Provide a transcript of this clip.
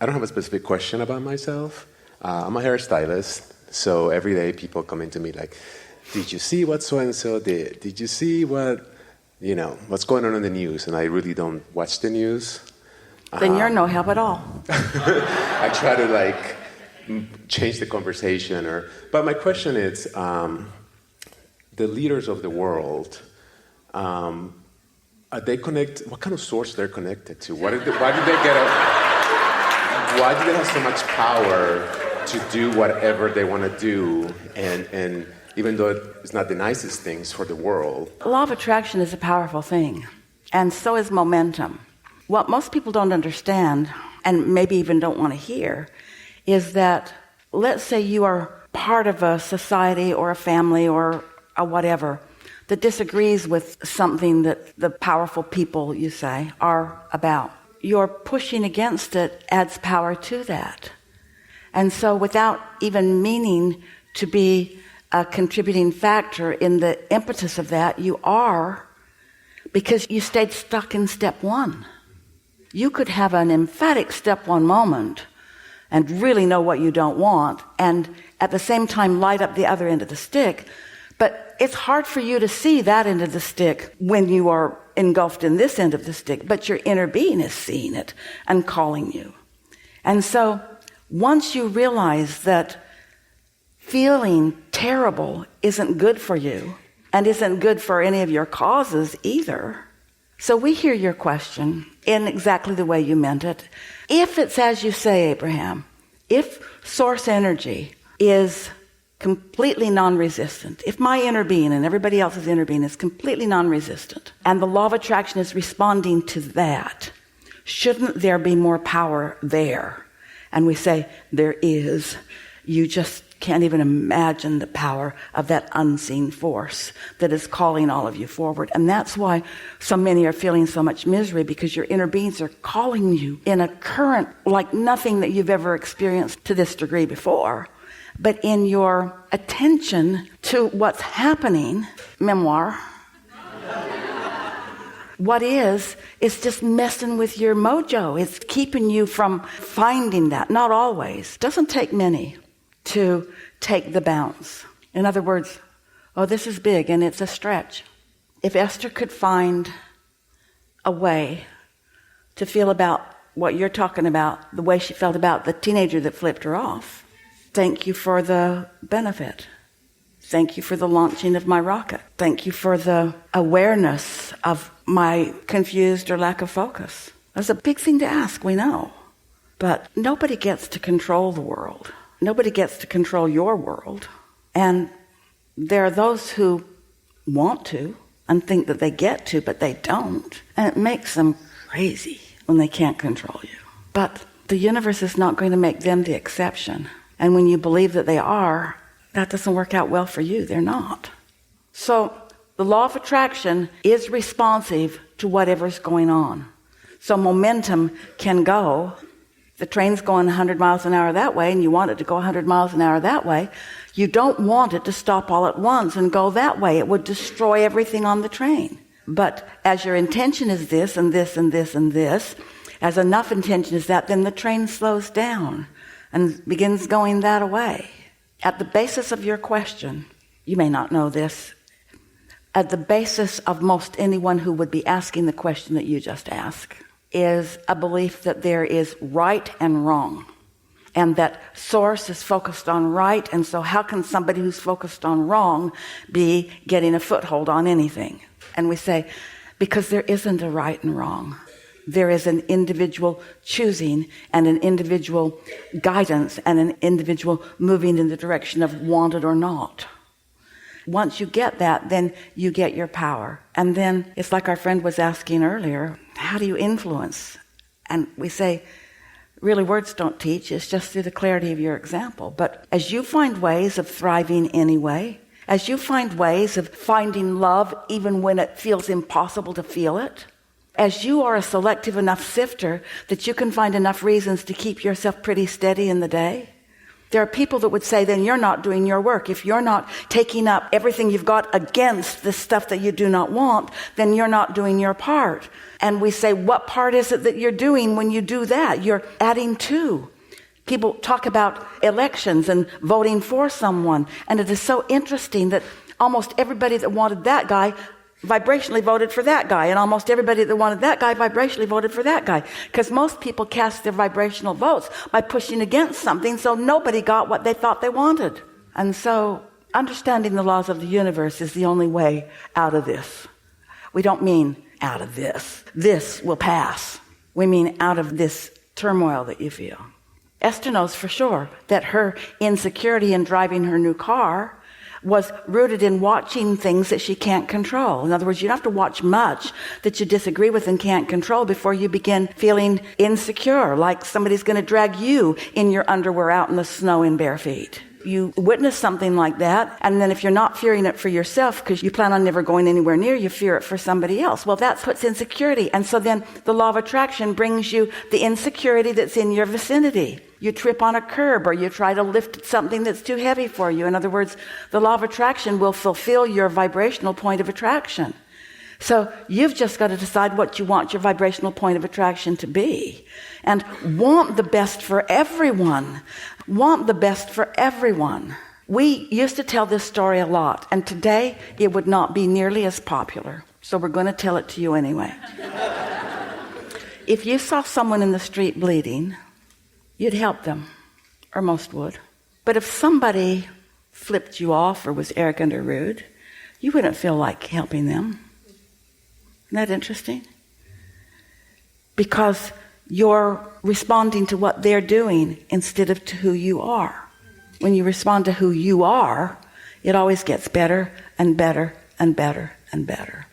I don't have a specific question about myself. I'm a hairstylist, so every day people come into me like, did you see what so-and-so did? Did you see what's going on in the news? And I really don't watch the news. Then you're no help at all. I try to change the conversation. But my question is, the leaders of the world, are they connected? What kind of source they're connected to? Why do they have so much power to do whatever they want to do? And even though it's not the nicest things for the world. Law of attraction is a powerful thing, and so is momentum. What most people don't understand, and maybe even don't want to hear, is that let's say you are part of a society or a family or a whatever that disagrees with something that the powerful people, you say, are about. Your pushing against it adds power to that. And so without even meaning to be a contributing factor in the impetus of that, you are, because you stayed stuck in step one. You could have an emphatic step one moment and really know what you don't want, and at the same time light up the other end of the stick. But it's hard for you to see that end of the stick when you are engulfed in this end of the stick, but your inner being is seeing it and calling you. And so once you realize that feeling terrible isn't good for you and isn't good for any of your causes either. So we hear your question in exactly the way you meant it. If it's as you say, Abraham, if source energy is completely non-resistant, if my inner being and everybody else's inner being is completely non-resistant, and the law of attraction is responding to that, shouldn't there be more power there? And we say, there is. You just can't even imagine the power of that unseen force that is calling all of you forward. And that's why so many are feeling so much misery, because your inner beings are calling you in a current like nothing that you've ever experienced to this degree before. But in your attention to what's happening, memoir, what is just messing with your mojo. It's keeping you from finding that. Not always. Doesn't take many to take the bounce. In other words, this is big and it's a stretch. If Esther could find a way to feel about what you're talking about, the way she felt about the teenager that flipped her off, thank you for the benefit. Thank you for the launching of my rocket. Thank you for the awareness of my confused or lack of focus. That's a big thing to ask, we know. But nobody gets to control the world. Nobody gets to control your world. And there are those who want to and think that they get to, but they don't. And it makes them crazy when they can't control you. But the universe is not going to make them the exception. And when you believe that they are, that doesn't work out well for you. They're not. So the law of attraction is responsive to whatever's going on. So momentum can go. The train's going 100 miles an hour that way, and you want it to go 100 miles an hour that way. You don't want it to stop all at once and go that way. It would destroy everything on the train. But as your intention is this and this and this and this, as enough intention is that, then the train slows down and begins going that way. At the basis of your question, you may not know this, at the basis of most anyone who would be asking the question that you just asked, is a belief that there is right and wrong, and that source is focused on right, and so how can somebody who's focused on wrong be getting a foothold on anything? And we say, because there isn't a right and wrong. There is an individual choosing and an individual guidance and an individual moving in the direction of wanted or not. Once you get that, then you get your power. And then it's like our friend was asking earlier, how do you influence? And we say, really words don't teach, it's just through the clarity of your example. But as you find ways of thriving anyway, as you find ways of finding love even when it feels impossible to feel it, as you are a selective enough sifter that you can find enough reasons to keep yourself pretty steady in the day, There are people that would say, then you're not doing your work. If you're not taking up everything you've got against the stuff that you do not want, then you're not doing your part. And we say, what part is it that you're doing when you do that? You're adding to. People talk about elections and voting for someone. And it is so interesting that almost everybody that wanted that guy vibrationally voted for that guy, and almost everybody that wanted that guy vibrationally voted for that guy, because most people cast their vibrational votes by pushing against something, so nobody got what they thought they wanted. And so understanding the laws of the universe is the only way out of this. We don't mean out of this will pass. We mean out of this turmoil that you feel. Esther knows for sure that her insecurity in driving her new car was rooted in watching things that she can't control. In other words, you don't have to watch much that you disagree with and can't control before you begin feeling insecure, like somebody's going to drag you in your underwear out in the snow in bare feet. You witness something like that, and then if you're not fearing it for yourself because you plan on never going anywhere near, you fear it for somebody else. Well, that's what's insecurity. And so then the law of attraction brings you the insecurity that's in your vicinity. You trip on a curb, or you try to lift something that's too heavy for you. In other words, the law of attraction will fulfill your vibrational point of attraction. So you've just got to decide what you want your vibrational point of attraction to be, and want the best for everyone. Want the best for everyone. We used to tell this story a lot, and today it would not be nearly as popular. So we're going to tell it to you anyway. If you saw someone in the street bleeding, you'd help them, or most would. But if somebody flipped you off or was arrogant or rude, you wouldn't feel like helping them. Isn't that interesting? Because you're responding to what they're doing instead of to who you are. When you respond to who you are, it always gets better and better and better and better.